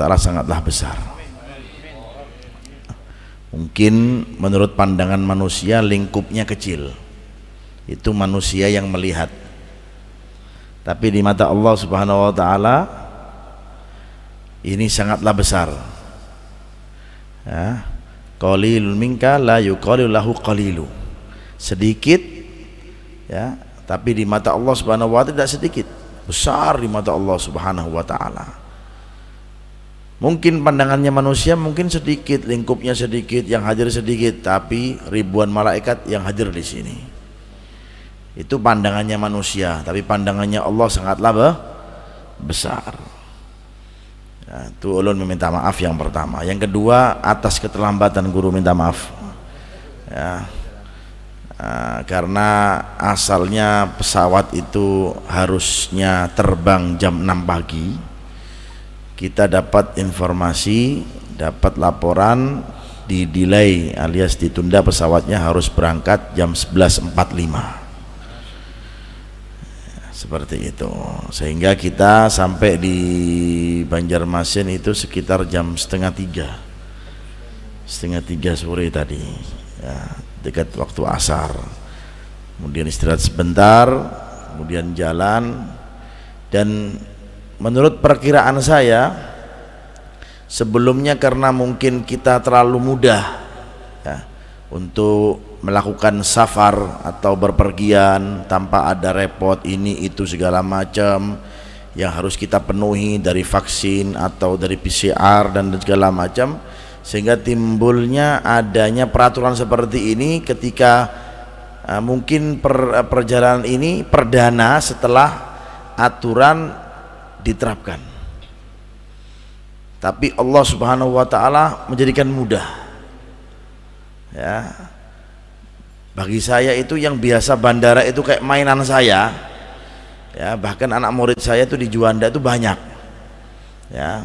taala sangatlah besar. Mungkin menurut pandangan manusia lingkupnya kecil, itu manusia yang melihat, tapi di mata Allah Subhanahu wa taala ini sangatlah besar. Ya, qalilun minka la yuqalu lahu qalilu, sedikit ya, tapi di mata Allah Subhanahu wa taala tidak sedikit, besar di mata Allah Subhanahu wa taala. Mungkin pandangannya manusia mungkin sedikit, lingkupnya sedikit, yang hadir sedikit, tapi ribuan malaikat yang hadir di sini. Itu pandangannya manusia, tapi pandangannya Allah sangatlah besar. Ya, itu ulun meminta maaf yang pertama. Yang kedua, atas keterlambatan guru minta maaf. Ya, karena asalnya pesawat itu harusnya terbang jam 6 pagi. Kita dapat informasi, dapat laporan di delay alias ditunda, pesawatnya harus berangkat jam 11.45 seperti itu, sehingga kita sampai di Banjarmasin itu sekitar jam setengah tiga sore tadi ya, dekat waktu asar. Kemudian istirahat sebentar, kemudian jalan. Dan menurut perkiraan saya, sebelumnya karena mungkin kita terlalu mudah ya, untuk melakukan safar atau berpergian tanpa ada repot ini itu segala macam yang harus kita penuhi dari vaksin atau dari PCR dan segala macam, sehingga timbulnya adanya peraturan seperti ini ketika mungkin perjalanan ini perdana setelah aturan diterapkan. Tapi Allah Subhanahu wa taala menjadikan mudah. Ya. Bagi saya itu yang biasa bandara itu kayak mainan saya. Ya, bahkan anak murid saya itu di Juanda itu banyak. Ya.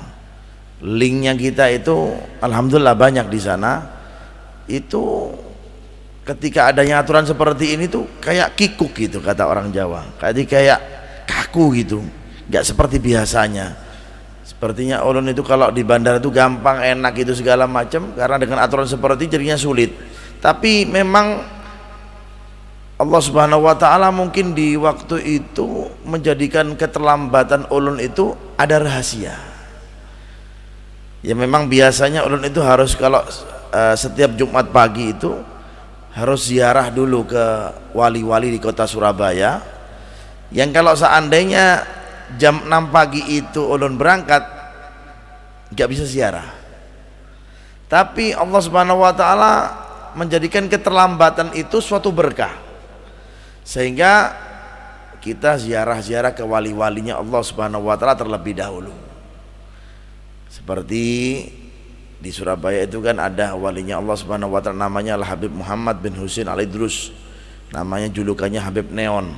Linknya kita itu alhamdulillah banyak di sana. Itu ketika adanya aturan seperti ini tuh kayak kikuk gitu kata orang Jawa. Kayak kaku gitu. Nggak seperti biasanya. Sepertinya ulun itu kalau di bandara itu gampang, enak itu segala macam, karena dengan aturan seperti jadinya sulit. Tapi memang Allah Subhanahu wa taala mungkin di waktu itu menjadikan keterlambatan ulun itu ada rahasia. Ya memang biasanya ulun itu harus kalau setiap Jumat pagi itu harus ziarah dulu ke wali-wali di kota Surabaya, yang kalau seandainya jam 6 pagi itu ulun berangkat nggak bisa ziarah. Tapi Allah Subhanahu wa taala menjadikan keterlambatan itu suatu berkah, sehingga kita ziarah-ziarah ke wali-walinya Allah Subhanahu wa taala terlebih dahulu. Seperti di Surabaya itu kan ada walinya Allah Subhanahu wa taala, namanya Al Habib Muhammad bin Husain Al Idrus, namanya julukannya Habib Neon.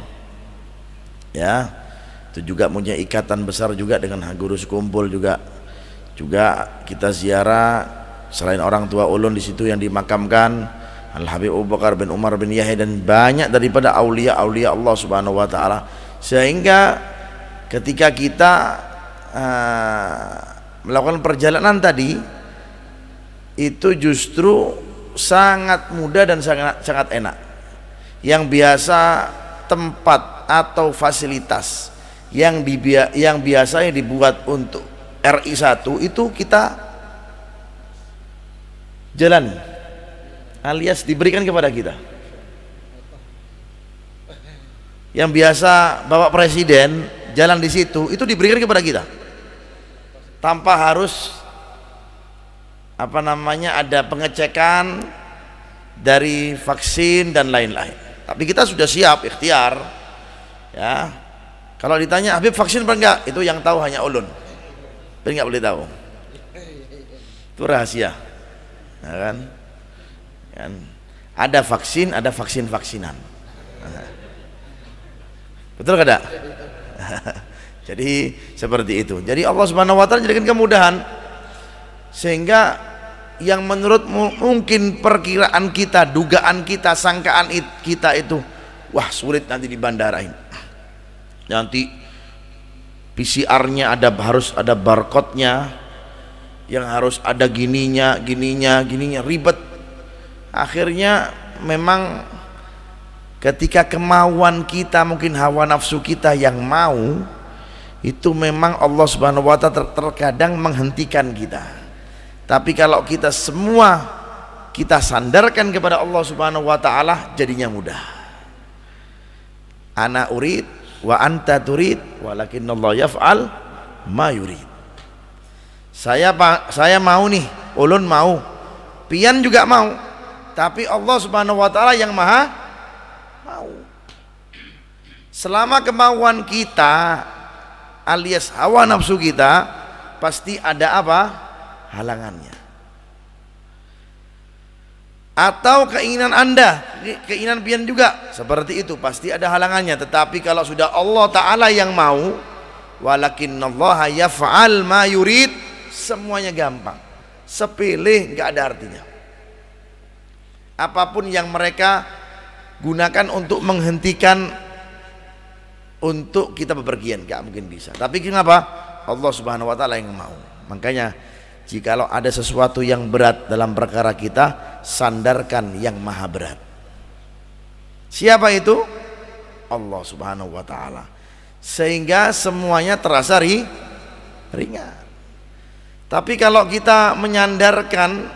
Ya, itu juga punya ikatan besar juga dengan guru sekumpul juga kita ziarah. Selain orang tua ulun di situ yang dimakamkan Al Habib Abu Bakar bin Umar bin Yahya dan banyak daripada aulia-aulia Allah Subhanahu wa taala, sehingga ketika kita melakukan perjalanan tadi itu justru sangat mudah dan sangat enak. Yang biasa tempat atau fasilitas yang biasanya dibuat untuk RI1 itu kita jalan alias diberikan kepada kita. Yang biasa Bapak Presiden jalan di situ itu diberikan kepada kita tanpa harus ada pengecekan dari vaksin dan lain-lain. Tapi kita sudah siap ikhtiar ya. Kalau ditanya Habib vaksin apa enggak, itu yang tahu hanya ulun. Tapi enggak boleh tahu. Itu rahasia. Ya kan? Ada vaksin, ada vaksin-vaksinan. Betul kada? Jadi seperti itu. Jadi Allah Subhanahu wa taala jadikan kemudahan, sehingga yang menurut mungkin perkiraan kita, dugaan kita, sangkaan kita itu wah sulit nanti di bandara ini. Nanti PCR-nya harus ada barcode-nya, yang harus ada gininya, ribet. Akhirnya memang ketika kemauan kita, mungkin hawa nafsu kita yang mau, itu memang Allah Subhanahu wa ta'ala terkadang menghentikan kita. Tapi kalau kita semua kita sandarkan kepada Allah Subhanahu wa ta'ala, jadinya mudah. Ana urid wa anta turid walakinnallahu yaf'al ma yurid. Saya mau nih, ulun mau, pian juga mau, tapi Allah Subhanahu wa ta'ala yang maha mau. Selama kemauan kita alias hawa nafsu kita, pasti ada apa? Halangannya. Atau keinginan Anda, keinginan pian juga seperti itu, pasti ada halangannya. Tetapi kalau sudah Allah Ta'ala yang mau, walakinnallaha yaf'al ma yurid, semuanya gampang, sepele, nggak ada artinya. Apapun yang mereka gunakan untuk menghentikan untuk kita bepergian, nggak mungkin bisa. Tapi kenapa? Allah Subhanahu wa ta'ala yang mau. Makanya jikalau ada sesuatu yang berat dalam perkara kita, sandarkan yang maha berat. Siapa itu? Allah Subhanahu wa ta'ala. Sehingga semuanya terasa ringan. Tapi kalau kita menyandarkan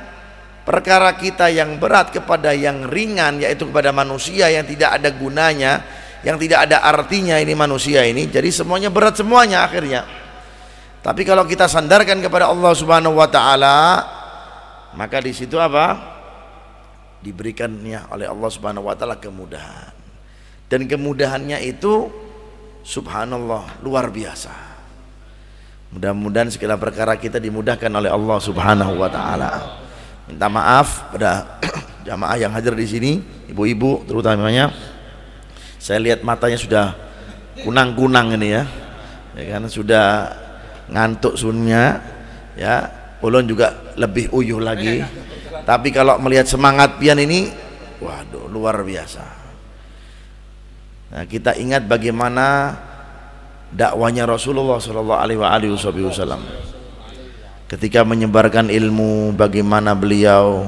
perkara kita yang berat kepada yang ringan, yaitu kepada manusia yang tidak ada gunanya, yang tidak ada artinya, ini manusia ini, jadi semuanya berat semuanya akhirnya. Tapi kalau kita sandarkan kepada Allah Subhanahu wa ta'ala, maka di situ apa? Diberikannya oleh Allah Subhanahu wa ta'ala kemudahan. Dan kemudahannya itu subhanallah, luar biasa. Mudah-mudahan segala perkara kita dimudahkan oleh Allah Subhanahu wa ta'ala. Minta maaf pada jamaah yang hadir di sini, ibu-ibu terutamanya. Saya lihat matanya sudah kunang-kunang ini ya. Ya kan, sudah ngantuk sunnya ya. Ulun juga lebih uyuh lagi. Tapi kalau melihat semangat pian ini, waduh, luar biasa. Nah, kita ingat bagaimana dakwanya Rasulullah Shallallahu Alaihi Wasallam ketika menyebarkan ilmu, bagaimana beliau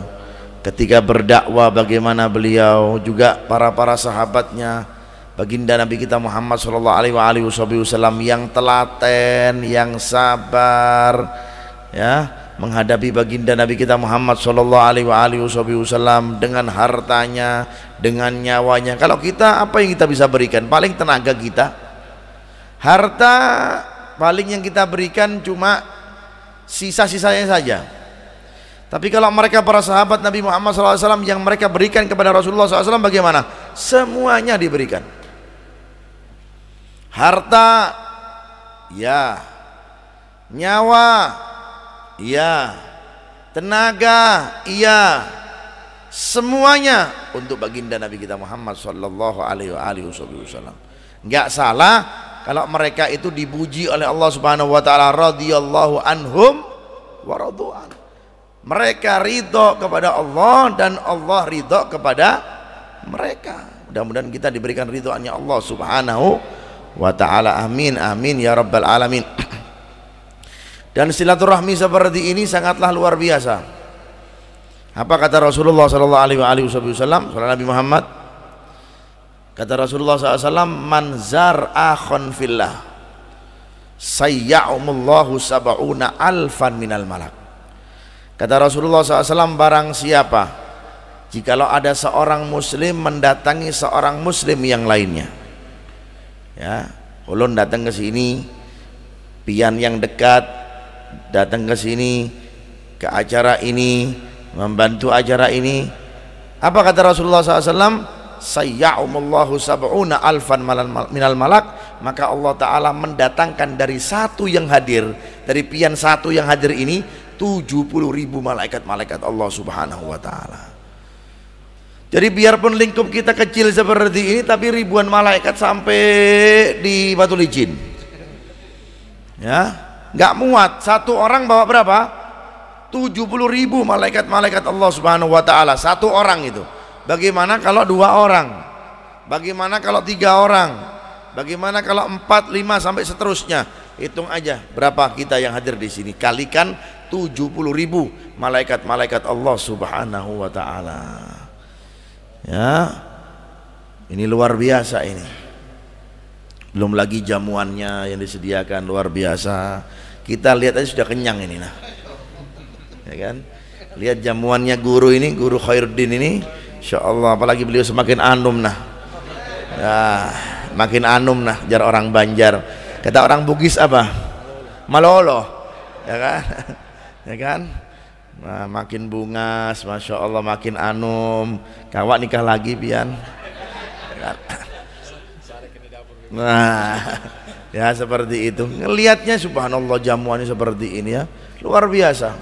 ketika berdakwah, bagaimana beliau juga para sahabatnya, baginda Nabi kita Muhammad Shallallahu Alaihi Wasallam yang telaten, yang sabar ya menghadapi baginda Nabi kita Muhammad Shallallahu Alaihi Wasallam dengan hartanya, dengan nyawanya. Kalau kita, apa yang kita bisa berikan? Paling tenaga kita. Harta paling yang kita berikan cuma sisa-sisanya saja. Tapi kalau mereka para sahabat Nabi Muhammad SAW yang mereka berikan kepada Rasulullah SAW bagaimana? Semuanya diberikan. Harta, ya. Nyawa, ya. Tenaga, iya. Semuanya untuk baginda Nabi kita Muhammad Sallallahu Alaihi Wasallam. Nggak salah kalau mereka itu dipuji oleh Allah Subhanahu wa ta'ala, radhiyallahu anhum wa radu'an. Mereka ridho kepada Allah dan Allah ridho kepada mereka. Mudah-mudahan kita diberikan ridhoannya Allah Subhanahu wa ta'ala. Amin amin ya rabbal alamin. Dan silaturahmi seperti ini sangatlah luar biasa. Apa kata Rasulullah sallallahu alaihi wasallam, Nabi Muhammad? Kata Rasulullah SAW, man zar'a akhon fillah sayya'umullahu sab'una alfan minal malak. Kata Rasulullah SAW, barang siapa jikalau ada seorang muslim mendatangi seorang muslim yang lainnya, ya, ulun datang ke sini, pian yang dekat datang ke sini, ke acara ini, membantu acara ini, apa kata Rasulullah SAW? Sayya'umullahu sab'una alfan minal malak, maka Allah Ta'ala mendatangkan dari satu yang hadir, dari pian satu yang hadir ini 70.000 malaikat-malaikat Allah Subhanahu wa Ta'ala. Jadi biarpun lingkup kita kecil seperti ini, tapi ribuan malaikat sampai di Batu Licin ya, nggak muat. Satu orang bawa berapa? 70.000 malaikat-malaikat Allah Subhanahu wa Ta'ala, satu orang itu. Bagaimana kalau 2 orang? Bagaimana kalau 3 orang? Bagaimana kalau 4, 5 sampai seterusnya? Hitung aja berapa kita yang hadir di sini, kalikan 70.000 malaikat-malaikat Allah subhanahu wa ta'ala. Ya, ini luar biasa ini. Belum lagi jamuannya yang disediakan luar biasa. Kita lihat aja sudah kenyang ini nah. Ya kan? Lihat jamuannya guru ini, guru Khairuddin ini, insya Allah, apalagi beliau semakin anum nah. Ya, makin anum nah, jar orang Banjar. Kata orang Bugis apa? Malolo, ya kan? Ya kan? Nah, makin bungas, masya Allah, makin anum. Kawak nikah lagi pian. Ya kan? Nah, ya seperti itu. Ngelihatnya subhanallah jamuannya seperti ini ya, luar biasa.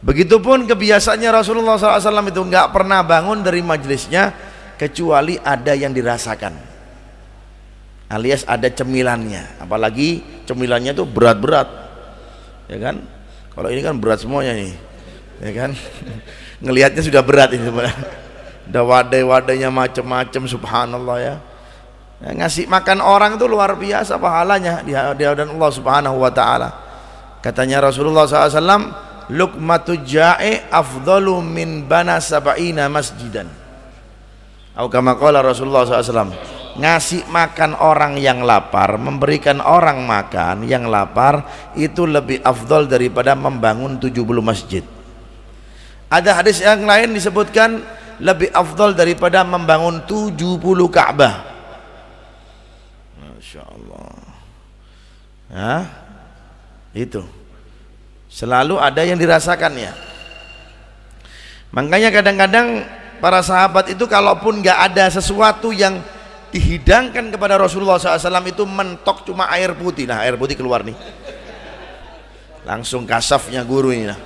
Begitupun kebiasaannya Rasulullah SAW itu nggak pernah bangun dari majelisnya kecuali ada yang dirasakan, alias ada cemilannya. Apalagi cemilannya itu berat-berat, ya kan? Kalau ini kan berat semuanya nih, ya kan? Ngelihatnya sudah berat ini sebenarnya. Ada wadai-wadainya macam-macam, subhanallah ya. Ngasih makan orang itu luar biasa pahalanya di hadapan Allah subhanahu wa ta'ala. Katanya Rasulullah SAW, luqmatu ja'i afdalu min bana sab'ina masjidan. Atau kama qala Rasulullah SAW, ngasih makan orang yang lapar, memberikan orang makan yang lapar itu lebih afdal daripada membangun 70 masjid. Ada hadis yang lain disebutkan lebih afdal daripada membangun 70 Ka'bah. Masya Allah ya, itu selalu ada yang dirasakannya. Makanya kadang-kadang para sahabat itu kalaupun nggak ada sesuatu yang dihidangkan kepada Rasulullah SAW itu mentok cuma air putih. Nah air putih keluar nih, langsung kasafnya guru ini nah.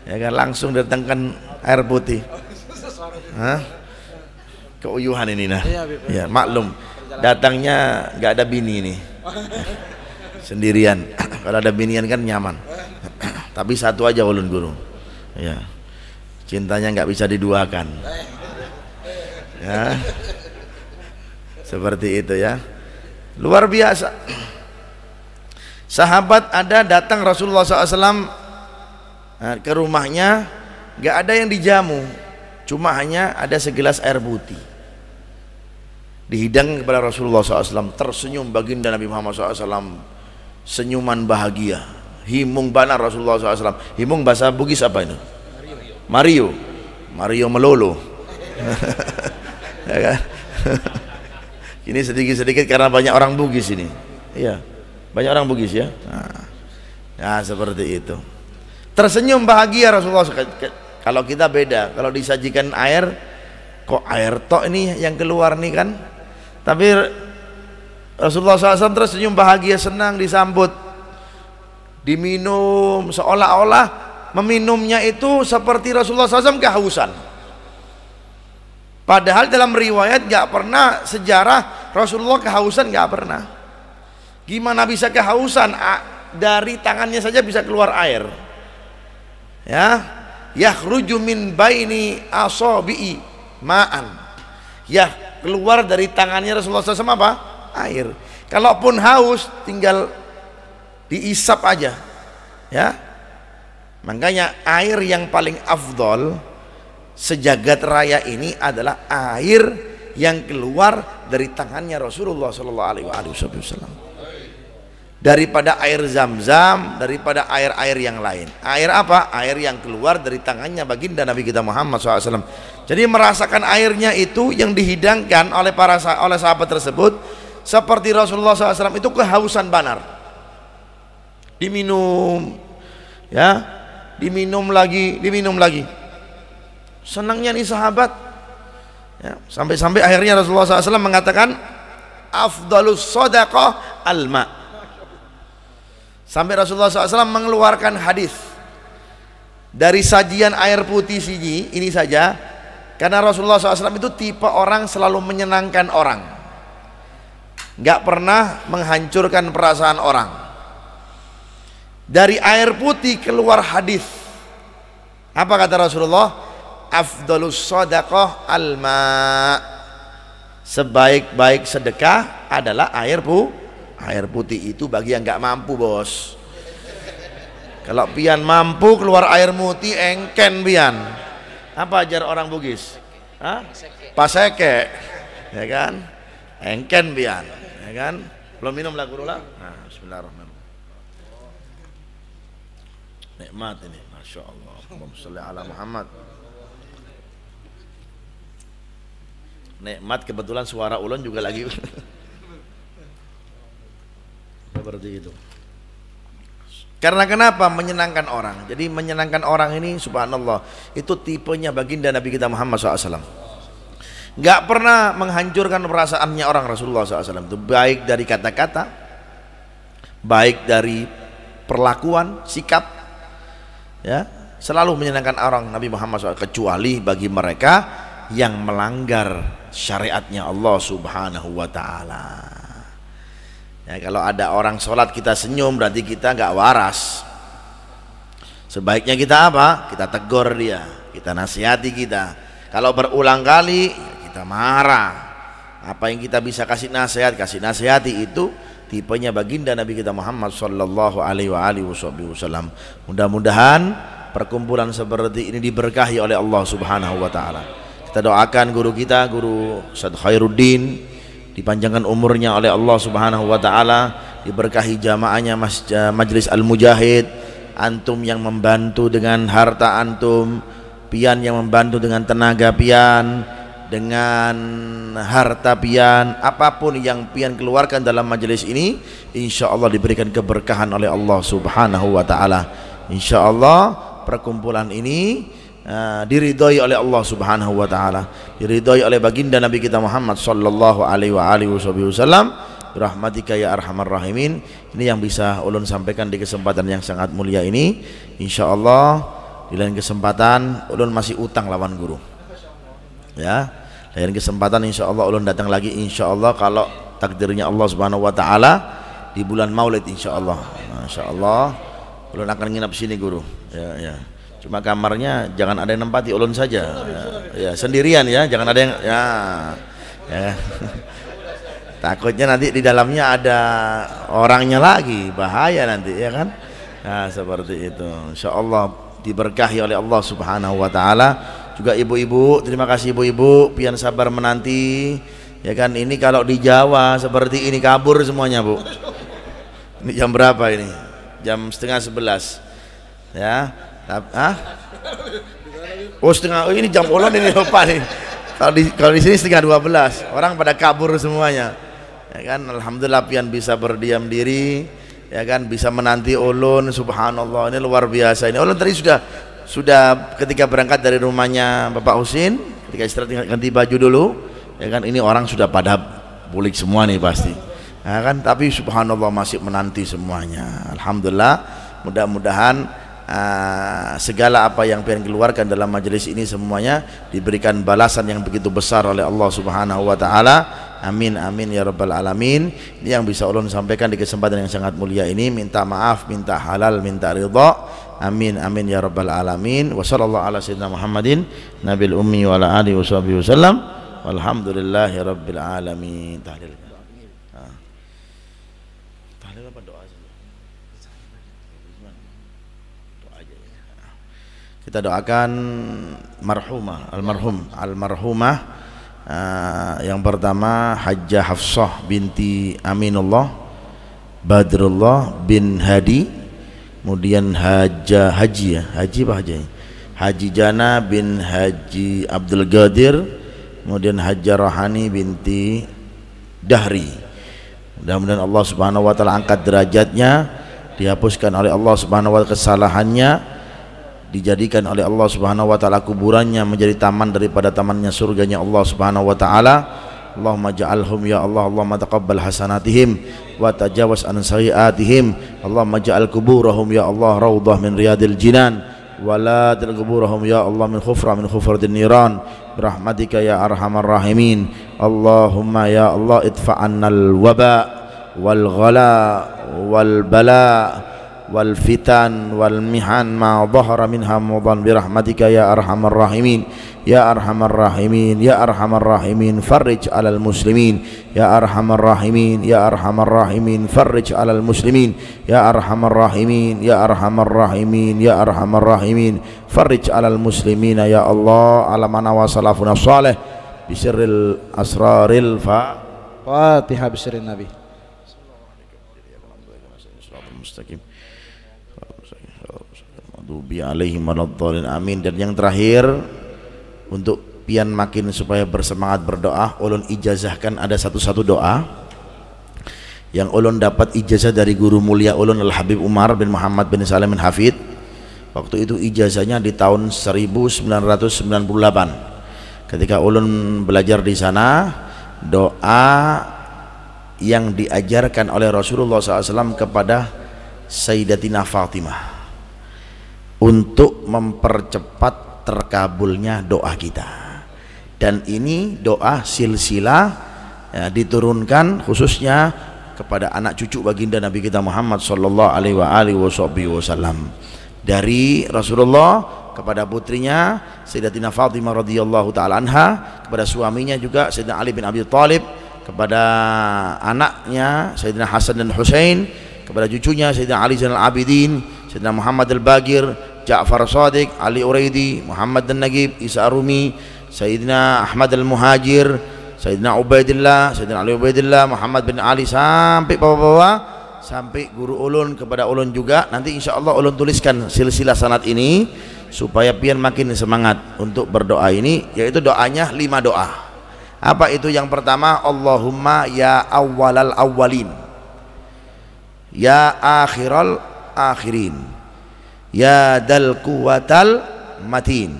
Ya kan, langsung datangkan air putih. Hah? Keuyuhan ini nah ya, maklum datangnya nggak ada bini nih, sendirian. Kalau ada binian kan nyaman, tapi satu aja ulun guru ya, cintanya nggak bisa diduakan ya, seperti itu ya, luar biasa. Sahabat ada datang Rasulullah SAW ke rumahnya, nggak ada yang dijamu, cuma hanya ada segelas air putih dihidang kepada Rasulullah SAW. Tersenyum baginda Nabi Muhammad SAW, senyuman bahagia, himung banar Rasulullah SAW. Himung bahasa Bugis apa itu? Mario, Mario melolo. Ya kan? Ini sedikit-sedikit karena banyak orang Bugis ini. Iya, banyak orang Bugis ya. Nah, ya seperti itu. Tersenyum bahagia Rasulullah. Kalau kita beda, kalau disajikan air, kok air tok ini yang keluar nih kan. Tapi Rasulullah SAW tersenyum bahagia, senang disambut, diminum, seolah-olah meminumnya itu seperti Rasulullah SAW kehausan. Padahal dalam riwayat nggak pernah sejarah Rasulullah kehausan, nggak pernah. Gimana bisa kehausan? Dari tangannya saja bisa keluar air. Ya, yakhruju min baini asabi'i ma'an. Ya, keluar dari tangannya Rasulullah SAW apa? Air. Kalaupun haus tinggal diisap aja ya. Makanya air yang paling afdol sejagat raya ini adalah air yang keluar dari tangannya Rasulullah SAW, daripada air zam-zam, daripada air-air yang lain. Air apa? Air yang keluar dari tangannya baginda Nabi kita Muhammad SAW. Jadi merasakan airnya itu yang dihidangkan oleh oleh sahabat tersebut seperti Rasulullah SAW itu kehausan banar. Diminum ya, diminum lagi, diminum lagi. Senangnya nih sahabat ya, sampai-sampai akhirnya Rasulullah SAW mengatakan afdalus shadaqah alma. Sampai Rasulullah SAW mengeluarkan hadis dari sajian air putih ini saja, karena Rasulullah SAW itu tipe orang selalu menyenangkan orang, nggak pernah menghancurkan perasaan orang. Dari air putih keluar hadis, apa kata Rasulullah? Afdalus shadaqah alma. Sebaik-baik sedekah adalah air putih itu bagi yang nggak mampu, bos. Kalau pian mampu keluar air muti engken pian. Apa ajar orang Bugis? Hah? Paseke. Ya kan? Engken pian, ya kan? Belum minum lah guru lah. Nah, bismillahirrahmanirrahim. Nikmat ini, masya Allah. Allahumma sholli ala Muhammad. Nikmat, kebetulan suara ulun juga lagi seperti itu. Karena kenapa? Menyenangkan orang. Jadi menyenangkan orang ini subhanallah, itu tipenya baginda Nabi kita Muhammad SAW. Nggak pernah menghancurkan perasaannya orang Rasulullah SAW itu, baik dari kata-kata, baik dari perlakuan, sikap, ya, selalu menyenangkan orang Nabi Muhammad SAW, kecuali bagi mereka yang melanggar syariatnya Allah Subhanahu wa Ta'ala. Ya, kalau ada orang sholat kita senyum, berarti kita nggak waras. Sebaiknya kita apa? Kita tegur dia, kita nasihati kita. Kalau berulang kali kita marah. Apa yang kita bisa kasih nasihat, kasih nasihati, itu tipenya baginda Nabi kita Muhammad sallallahu alaihi wasallam. Mudah-mudahan perkumpulan seperti ini diberkahi oleh Allah Subhanahu wa Ta'ala. Kita doakan guru kita, Guru Ustaz Khairuddin, dipanjangkan umurnya oleh Allah Subhanahu wa Ta'ala, diberkahi jamaahnya Majlis Al-Mujahid, antum yang membantu dengan harta antum, pian yang membantu dengan tenaga pian, dengan harta pian, apapun yang pian keluarkan dalam majelis ini, insya Allah diberikan keberkahan oleh Allah Subhanahu wa Ta'ala. Insya Allah perkumpulan ini diridhoi oleh Allah Subhanahu wa Ta'ala, diridhoi oleh baginda Nabi kita Muhammad sallallahu alaihi wasallam. Rahmatika ya arhamar rahimin. Ini yang bisa ulun sampaikan di kesempatan yang sangat mulia ini. Insya Allah di lain kesempatan ulun masih utang lawan guru, ya, lain kesempatan insya Allah ulun datang lagi, insya Allah kalau takdirnya Allah Subhanahu wa Ta'ala di bulan Maulid, insya Allah. Insya Allah ulun akan nginap sini guru, ya. Cuma kamarnya jangan ada yang nempati, ulun saja, ya, sendirian ya, jangan ada yang, ya. Takutnya nanti di dalamnya ada orangnya lagi, bahaya nanti, ya kan? Nah, seperti itu. Insya Allah diberkahi oleh Allah Subhanahu wa Ta'ala. Juga ibu-ibu, terima kasih ibu-ibu, pian sabar menanti, ya kan? Ini kalau di Jawa seperti ini kabur semuanya, Bu. Ini jam berapa ini? Jam 10:30, ya. Oh, ini jam ulun ini lupa nih. Kalau di sini 11:30, orang pada kabur semuanya, ya kan? Alhamdulillah pian bisa berdiam diri, ya kan, bisa menanti ulun, subhanallah, ini luar biasa. Ini ulun tadi sudah ketika berangkat dari rumahnya Bapak Husin, ketika istirahat ganti baju dulu, ya kan, ini orang sudah pada pulik semua nih pasti, ya kan, tapi subhanallah masih menanti semuanya. Alhamdulillah, mudah-mudahan segala apa yang pian keluarkan dalam majelis ini semuanya diberikan balasan yang begitu besar oleh Allah Subhanahu wa Ta'ala. Amin amin ya rabbal alamin. Ini yang bisa ulun sampaikan di kesempatan yang sangat mulia ini. Minta maaf, minta halal, minta ridha. Amin amin ya rabbal alamin. Wa sallallahu ala sayyidina Muhammadin nabil ummi wa ala alihi washabihi wasallam. Walhamdulillahi rabbil alamin. Tahlil. Tahlil apa doa? Kita doakan almarhumah yang pertama Hajjah Hafsah binti Aminullah Badrullah bin Hadi, kemudian Haji Jana bin Haji Abdul Qadir, kemudian Hajjah Rohani binti Dahri. Mudah-mudahan Allah Subhanahu wa Ta'ala angkat derajatnya, dihapuskan oleh Allah Subhanahu wa Ta'ala kesalahannya, dijadikan oleh Allah Subhanahu wa Ta'ala kuburannya menjadi taman daripada tamannya surganya Allah Subhanahu wa Ta'ala. Allahumma ja'alhum ya Allah, Allahumma taqabbal hasanatihim wa tajawaz an sayiatihim. Allahumma ja'al kuburahum ya Allah raudhah min riyadil jinan wa la kuburahum ya Allah min khufratin niran birahmatika ya arhamar rahimin. Allahumma ya Allah idfa'annal waba wal ghala wal bala wal fitan wal mihan ma dhahara minha mudan birahmatika ya arhamar rahimin. ya arhamar rahimin ya arhamar rahimin farij 'alal muslimin ya arhamar rahimin ya arhamar rahimin farij 'alal muslimin ya arhamar rahimin ya arhamar rahimin ya arhamar rahimin farij 'alal muslimin ya Allah ala mana wa salafuna salih bisirril asraril Fatihah bisirrin Nabi. Mustaqim amin. Dan yang terakhir, untuk pian makin supaya bersemangat berdoa, ulun ijazahkan ada satu doa yang ulun dapat ijazah dari guru mulia ulun Al Habib Umar bin Muhammad bin Salim bin Hafid. Waktu itu ijazahnya di tahun 1998 ketika ulun belajar di sana. Doa yang diajarkan oleh Rasulullah SAW kepada Sayyidatina Fatimah untuk mempercepat terkabulnya doa kita. Dan ini doa silsilah ya, diturunkan khususnya kepada anak cucu baginda Nabi kita Muhammad sallallahu alaihi wasallam dari Rasulullah kepada putrinya Sayyidatina Fatimah radhiyallahu taala anha, kepada suaminya juga Sayyidina Ali bin Abi Thalib, kepada anaknya Sayyidina Hasan dan Husain, kepada cucunya Sayyidina Ali Zainal Abidin, Sayyidina Muhammad Al-Bagir, Ja'far Shadiq, Ali Uraidi, Muhammad Dan-Nagib, Isa Arumi, Sayyidina Ahmad Al-Muhajir, Sayyidina Ubaidillah, Sayyidina Ali Ubaidillah, Muhammad bin Ali, sampai bawah-bawah, sampai guru ulun kepada ulun juga. Nanti insya Allah ulun tuliskan silsilah sanad ini supaya pian makin semangat untuk berdoa ini, yaitu doanya 5 doa. Apa itu? Yang pertama, Allahumma ya awwalal awwalin ya akhiral akhirin ya dal quwwatal matin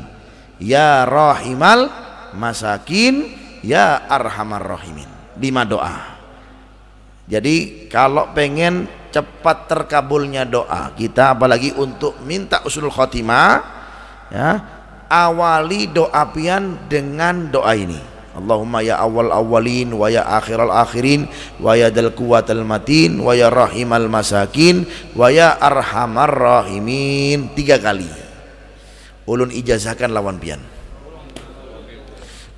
ya rahimal masakin ya arhamar rahimin. 5 doa. Jadi kalau pengen cepat terkabulnya doa kita, apalagi untuk minta usul khotimah ya, awali doa pian dengan doa ini. Allahumma ya awal awalin wa ya akhiral akhirin wa ya dal quwwatal matin wa ya rahimal masakin wa ya arhamar rahimin. 3 kali ulun ijazahkan lawan pian.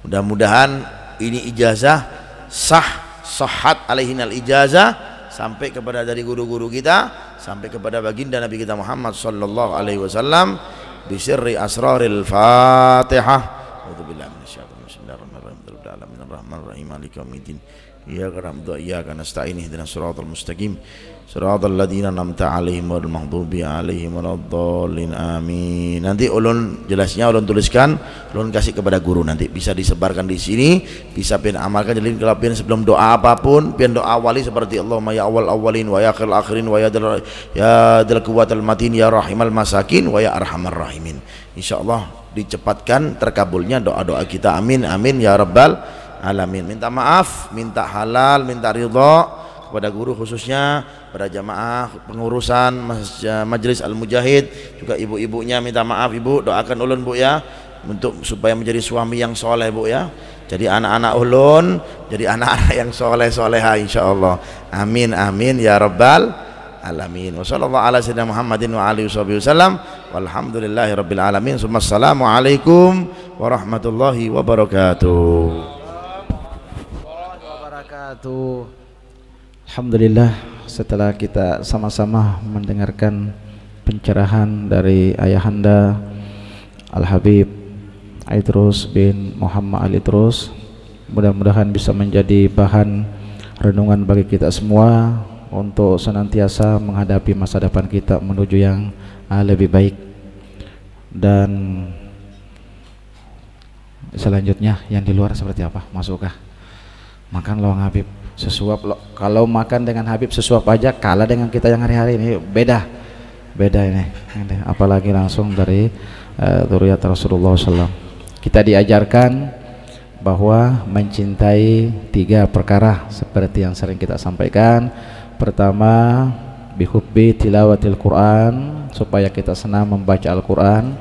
Mudah-mudahan ini ijazah sah, sahhat alaihinal ijazah, sampai kepada dari guru-guru kita, sampai kepada baginda Nabi kita Muhammad sallallahu alaihi wasallam bisirri asraril Fatihah. A'udzubillahi minasyaitonir rajim. Bismillahirrahmanirrahim. Bismillahirrahmanirrahim. Maliki yaumiddin. Iyyaka na'budu wa iyyaka nasta'in. Ihdinas siratal mustaqim. Siratal ladzina an'amta 'alaihim ghairil maghdubi 'alaihim waladdallin. Amin. Nanti ulun jelasnya ulun tuliskan, ulun kasih kepada guru, nanti bisa disebarkan di sini, bisa pian amalkan. Jadi kalau pian sebelum doa apapun, pian doa awali seperti Allahumma ya awal awalin wa ya akhiril akhirin wa ya dal quwwatal matin ya rahimal masakin wa ya arhamar rahimin. Insyaallah dicepatkan terkabulnya doa-doa kita. Amin amin ya rabbal alamin. Minta maaf, minta halal, minta ridha kepada guru, khususnya pada jamaah pengurusan Majelis Al-Mujahid, juga ibu-ibunya minta maaf ibu, doakan ulun bu ya, untuk supaya menjadi suami yang soleh bu ya, jadi anak-anak ulun jadi anak-anak yang soleh-soleha insyaallah. Amin amin ya rabbal alamin. Wassallallahu ala sayyidina Muhammadin wa alihi wasallam walhamdulillahi rabbil alamin. Assalamualaikum warahmatullahi wabarakatuh. Alhamdulillah, setelah kita sama-sama mendengarkan pencerahan dari ayahanda Al-Habib Aidrus bin Muhammad Al-Idrus, mudah-mudahan bisa menjadi bahan renungan bagi kita semua untuk senantiasa menghadapi masa depan kita menuju yang lebih baik. Dan selanjutnya yang di luar seperti apa? Masukkah? Makan lawang Habib sesuap, kalau makan dengan Habib sesuap aja kalah dengan kita yang hari-hari ini, beda ini, apalagi langsung dari dzurriyyat Rasulullah SAW. Kita diajarkan bahwa mencintai 3 perkara seperti yang sering kita sampaikan. Pertama, bihubbi tilawatil Quran, supaya kita senang membaca Al-Quran.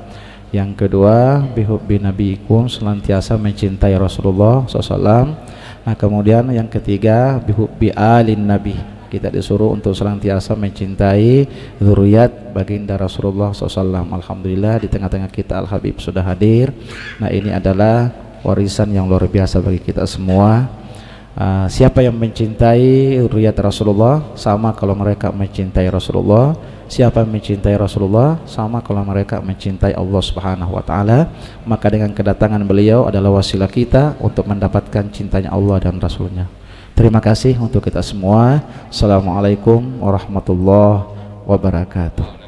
Yang kedua, bihubbi nabiikum, senantiasa mencintai Rasulullah SAW. Nah kemudian yang ketiga, bihubbi alin nabi, kita disuruh untuk senantiasa mencintai zuriat baginda Rasulullah SAW. Alhamdulillah di tengah-tengah kita Al Habib sudah hadir. Nah, ini adalah warisan yang luar biasa bagi kita semua. Siapa yang mencintai zuriat Rasulullah, sama kalau mereka mencintai Rasulullah. Siapa yang mencintai Rasulullah, sama kalau mereka mencintai Allah Subhanahu wa taala. Maka dengan kedatangan beliau adalah wasilah kita untuk mendapatkan cintanya Allah dan Rasulnya. Terima kasih untuk kita semua. Assalamualaikum warahmatullahi wabarakatuh.